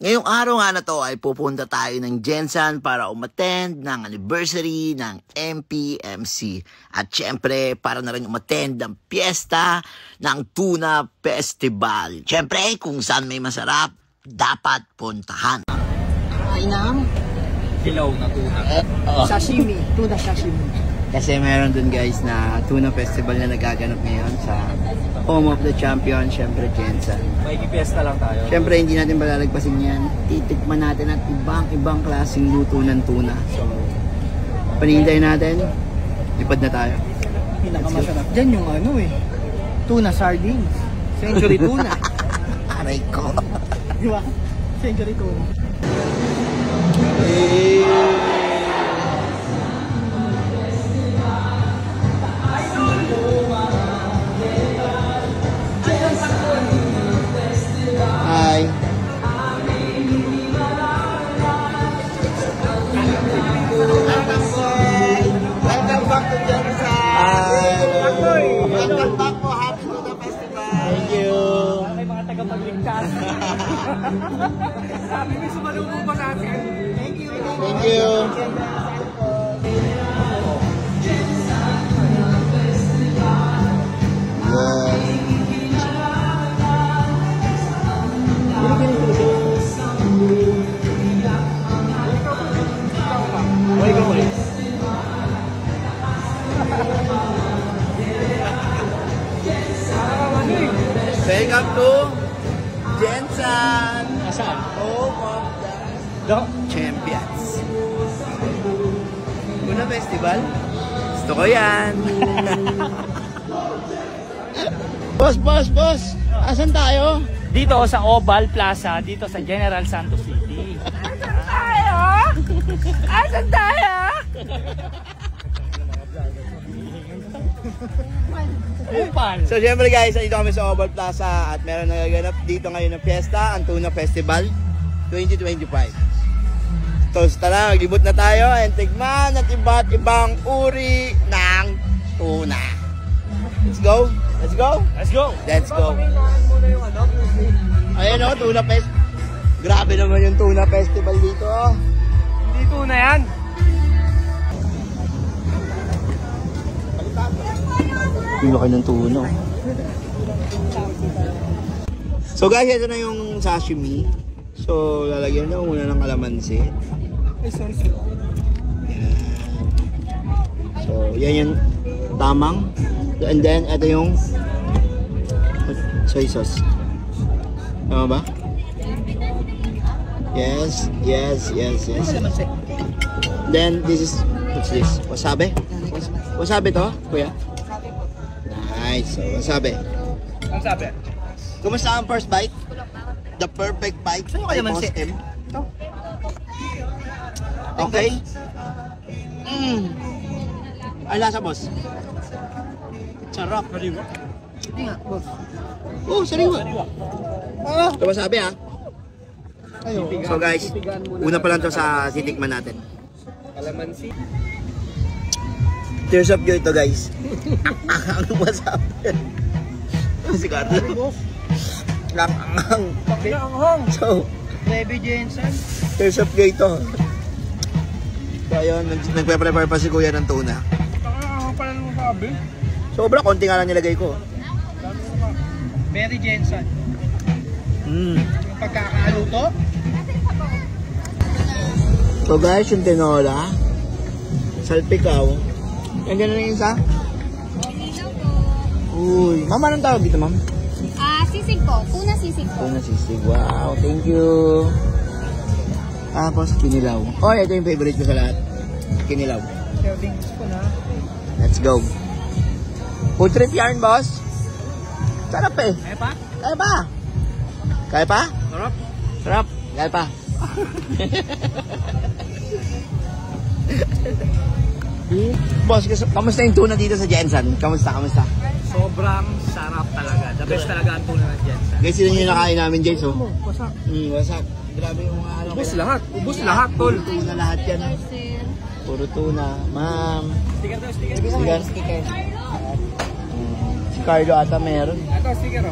Ngayong araw nga na to ay pupunta tayo ng Gensan para umattend ng anniversary ng MPMC. At syempre, para na rin umattend ng piyesta ng Tuna Festival. Syempre, kung saan may masarap, dapat puntahan. Ay ng Hilaw na tuna. sashimi, tuna sashimi. Kasi meron dun guys na Tuna Festival na nagaganap ngayon sa home of the champion, syempre Gensan. May fiesta lang tayo. Syempre hindi natin malalagpasin yan. Titikman natin at ibang klaseng luto ng tuna. So, panihintayin natin. Lipad na tayo. Pinakamasarap dyan yung ano tuna sardines. Century tuna. Aray ko. Di ba? Century tuna. Hi. Welcome back to Gensan. Welcome back po. Happy Tuna Festival. Thank you. May mga tagapagligtas. Sabi mo sumalubong pa natin. Thank you. Thank you. Welcome to Gensan, home of the champions. Tuna Festival? Gusto ko yan. Boss! Asan tayo? Dito sa Oval Plaza, dito sa General Santos City. Asan tayo? Upal. So syempre guys, dito kami sa Oval Plaza at meron nagaganap dito ngayon na fiesta, ang Tuna Festival 2025. So tara, maglibot na tayo and tikman at iba't ibang uri ng tuna. Let's go! Let's go. Let's go! Ayan o, Tuna Fest. Grabe naman yung Tuna Festival dito. Hindi tuna yan. Yung laki ng tuna. So guys, ito na yung sashimi. So lalagyan na muna ng kalamansi. Yan. So yan yung tamang. And then ito yung soy sauce. Tama ba? Yes. Then this is, what's this? Wasabi? Wasabi to, kuya? Nice. So, wasabi. Ang sabi? Kumusta ang first bite? The perfect bite. Saan kayo man si M? Okay. Ay, lasa, boss. Sarap. Sariwa. Hindi nga, boss. Oh, sariwa. Ito wasabi, ha? So guys, una pa lang to sa titikman natin. Kalamansi. Tears of joy to guys. Ang wasabi. Si Carlo. Ang So, Baby Gensan. tears of joy to. So ayun, nagpe-prepare pa si kuya ng tuna. Ang pala nung sabi. Sobra, konti nga lang nilagay ko. Baby Gensan. Yung pagkakaluto. So guys, yung tinola, salpikaw. Yan na yung isa. Uy, ma'am, anong tawag dito, ma'am? Sisig po. Tuna sisig po. Tuna sisig. Wow, thank you. Tapos, kinilaw. Oh, ito yung favorite ko sa lahat. Kinilaw. Servings ko na. Let's go. Food trip yarn, boss. Sarap eh. Kaya pa? Kaya pa? Kaya pa? Sarap. Sarap. Kaya pa. Boss, kamusta yung tuna dito sa Gensan? Kamusta? Sobrang sarap talaga. The best talaga ang tuna ng Gensan. Guys, yun yung nakain namin, Jace, oh. Wasak. Wasak. Grabe yung mga ano. Ubus lahat, tol. Puro tuna lahat yan. Puro tuna. Ma'am. Sticker. Si Carlo ata meron. Ito, sticker.